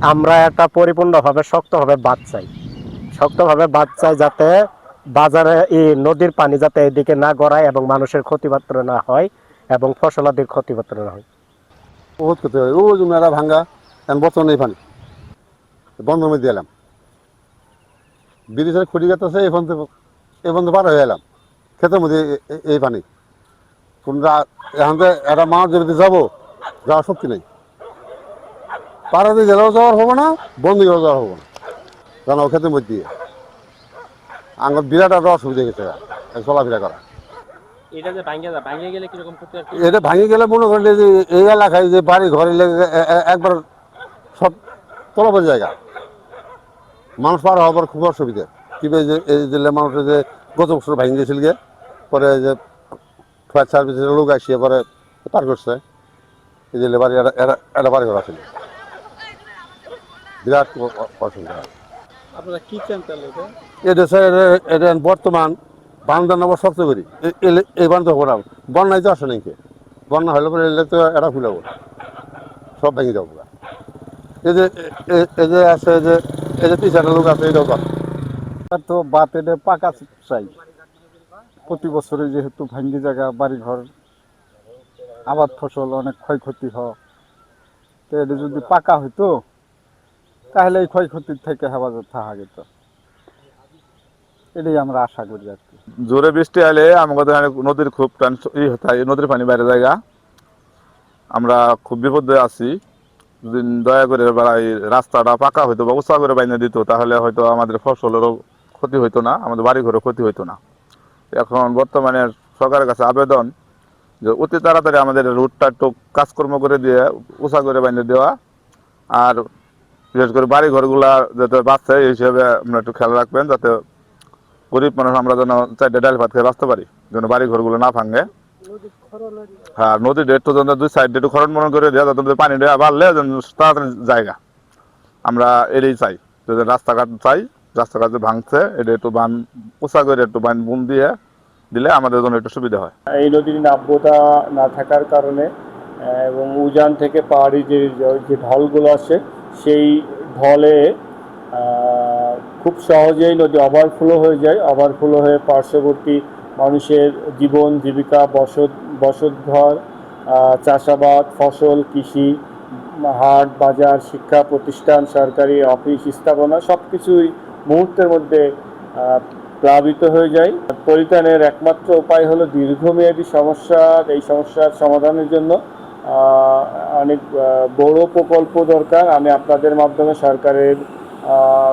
আমরা একটা পরিপূর্ণভাবে শক্তভাবে বাঁধ চাই, শক্তভাবে বাঁধ চাই, যাতে বাজারে এই নদীর পানি যাতে এদিকে না গড়ায় এবং মানুষের ক্ষতিমাত্র না হয় এবং ফসলাদির ক্ষতিমাত্র না হয়। বহুত করতে হয় ও মেলা ভাঙ্গা এখন বর্তমানে এই পানি বন্ধের মধ্যে এলাম বিদেশের খুঁটি কাটতেছে এই বন্ধ পার হয়ে এলাম ক্ষেতের মধ্যে এই পানি কোনটা এখন তো একটা মাছ যদি যাবো যাওয়ার শক্তি নেই, পাড়াতে গেলেও যাওয়ার হবো না, বন্ধ গেলেও যাওয়ার হবো না, কারণ ও ক্ষেতের মধ্যে দিয়ে আমার বিরাট একটা অসুবিধা গেছে চলাফেরা করা। এটা ভাঙে গেলে মনে করেন যে এই এলাকায় যে বাড়ি ঘর একবার সব তলবের জায়গা, মানুষ পার হওয়ার খুব অসুবিধা। কিভাবে যে এই যে মানুষের যে গত বছর ভাঙে গেছিল গিয়ে পরে যে ফায়ার সার্ভিসের লোক আসিয়ে পরে পার করছে, এই যে বাড়ি একটা বাড়ি ঘর আছে, বিরাট অসুবিধা। এটা স্যার এটা বর্তমান বান্ধব নেওয়ার শক্ত করি এই বান্ধব হবো না, বন্যায় তো আসে নাকি, বন্যা হলে পরে এলে তো এটা ফুলে সব ভেঙে যাবো। এই যে আছে যে এই যে তিনটা লোক আছে এটাও তো বাত এটা পাকা চাই, প্রতি বছরে যেহেতু ভাঙ্গি জায়গা বাড়িঘর আবাদ ফসল অনেক ক্ষয়ক্ষতি হয়, তো এটা যদি পাকা হইতো তাহলে এই ক্ষয়ক্ষতির থেকে হেফাজত থাকা যেত, এটাই আমরা আশা করি আর কি। জোরে বৃষ্টি এলে আমাদের নদীর খুব নদীর পানি বাইরে জায়গা, আমরা খুব বিপদে আছি। যদি দয়া করে এই রাস্তাটা পাকা হইতো বা উঁচা করে বাইনে দিত তাহলে হয়তো আমাদের ফসলেরও ক্ষতি হইতো না, আমাদের বাড়ি ঘরেও ক্ষতি হইতো না। এখন বর্তমানে সরকারের কাছে আবেদন যে অতি তাড়াতাড়ি আমাদের রুটটা একটু কাজকর্ম করে দিয়ে উঁচা করে বাইনে দেওয়া, আর বিশেষ করে বাড়ি ঘরগুলা যাতে বাঁচছে এই হিসেবে আপনারা একটু খেয়াল রাখবেন, যাতে গরিব মানুষ আমরা যেন চারটে ডাল ভাত খেয়ে বাঁচতে পারি, যেন বাড়ি ঘরগুলো না ভাঙে। হ্যাঁ, নদীর একটু যেন দুই সাইড একটু খরণ মরণ করে দেওয়া, যাতে পানি দেওয়া বাড়লে যেন তাড়াতাড়ি জায়গা আমরা এটাই চাই। রাস্তাঘাট চাই, রাস্তাঘাট যে ভাঙছে এটা একটু বান উঁচা করে একটু বান বুন দিয়ে দিলে আমাদের জন্য একটু সুবিধা হয়। এই নদীর নাব্যতা না থাকার কারণে এবং উজান থেকে পাহাড়ি যে ঢলগুলো আছে সেই ঢলে খুব সহজেই নদী ওভারফ্লো হয়ে যায়, ওভারফ্লো হয়ে পার্শ্ববর্তী মানুষের জীবন জীবিকা, বসতঘর, চাষাবাদ, ফসল, কৃষি, হাট বাজার, শিক্ষা প্রতিষ্ঠান, সরকারি অফিস স্থাপনা সব কিছুই মুহূর্তের মধ্যে প্লাবিত হয়ে যায়। পরিত্রাণের একমাত্র উপায় হলো দীর্ঘমেয়াদী সমস্যা। এই সমস্যার সমাধানের জন্য অনেক বড় প্রকল্প দরকার। আমি আপনাদের মাধ্যমে সরকারের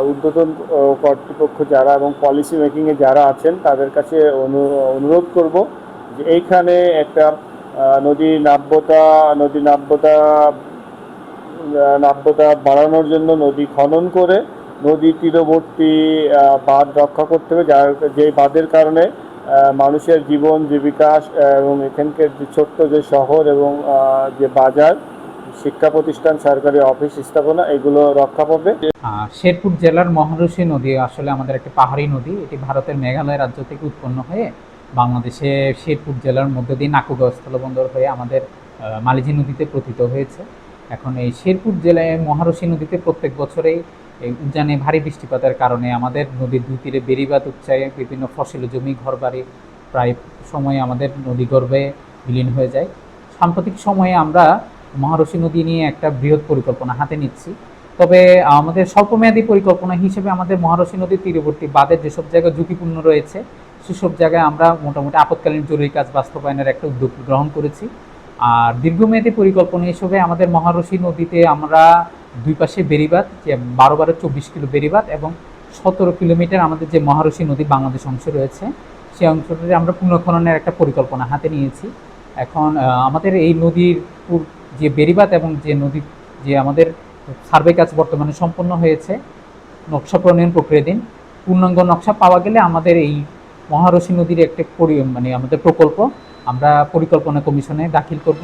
ঊর্ধ্বতন কর্তৃপক্ষ যারা এবং পলিসি মেকিংয়ে যারা আছেন তাদের কাছে অনুরোধ করব যে এইখানে একটা নদীর নাব্যতা বাড়ানোর জন্য নদী খনন করে নদী তীরবর্তী বাঁধ রক্ষা করতে হবে, যে বাঁধের কারণে মানুষের জীবন জীবিকা এবং এখানকার যে ছোট্ট যে শহর এবং যে বাজার, শিক্ষা প্রতিষ্ঠান, সরকারি অফিস স্থাপনা এগুলো রক্ষা পাবে। শেরপুর জেলার মহারশী নদী আসলে আমাদের একটি পাহাড়ি নদী। এটি ভারতের মেঘালয় রাজ্য থেকে উৎপন্ন হয়ে বাংলাদেশে শেরপুর জেলার মধ্য দিয়ে নাকুগাঁও স্থলবন্দর হয়ে আমাদের মালিজি নদীতে পতিত হয়েছে। এখন এই শেরপুর জেলায় মহারশী নদীতে প্রত্যেক বছরেই উজানে ভারী বৃষ্টিপাতের কারণে আমাদের নদীর দুই তীরে বেড়িবাঁধ উপচায় বিভিন্ন ফসল জমি ঘরবাড়ি প্রায় সময়ে আমাদের নদীগর্ভে বিলীন হয়ে যায়। সাম্প্রতিক সময়ে আমরা মহারশী নদী নিয়ে একটা বৃহৎ পরিকল্পনা হাতে নিচ্ছি। তবে আমাদের স্বল্পমেয়াদী পরিকল্পনা হিসেবে আমাদের মহারশী নদীর তীরবর্তী বাঁধের যেসব জায়গা ঝুঁকিপূর্ণ রয়েছে সেসব জায়গায় আমরা মোটামুটি আপৎকালীন জরুরি কাজ বাস্তবায়নের একটা উদ্যোগ গ্রহণ করেছি। আর দীর্ঘমেয়াদী পরিকল্পনা হিসেবে আমাদের মহারশী নদীতে আমরা দুই পাশে বেড়িবাঁধ, যে 12-24 কিলো বেড়িবাঁধ এবং 17 কিলোমিটার আমাদের যে মহারশী নদী বাংলাদেশ অংশ রয়েছে সেই অংশটিতে আমরা পুনঃখননের একটা পরিকল্পনা হাতে নিয়েছি। এখন আমাদের এই নদীর যে বেড়িবাঁধ এবং যে নদী যে আমাদের সার্ভে কাজ বর্তমানে সম্পন্ন হয়েছে, নকশা প্রণয়ন প্রক্রিয়াধীন। পূর্ণাঙ্গ নকশা পাওয়া গেলে আমাদের এই মহারশী নদীর একটা আমাদের প্রকল্প আমরা পরিকল্পনা কমিশনে দাখিল করব।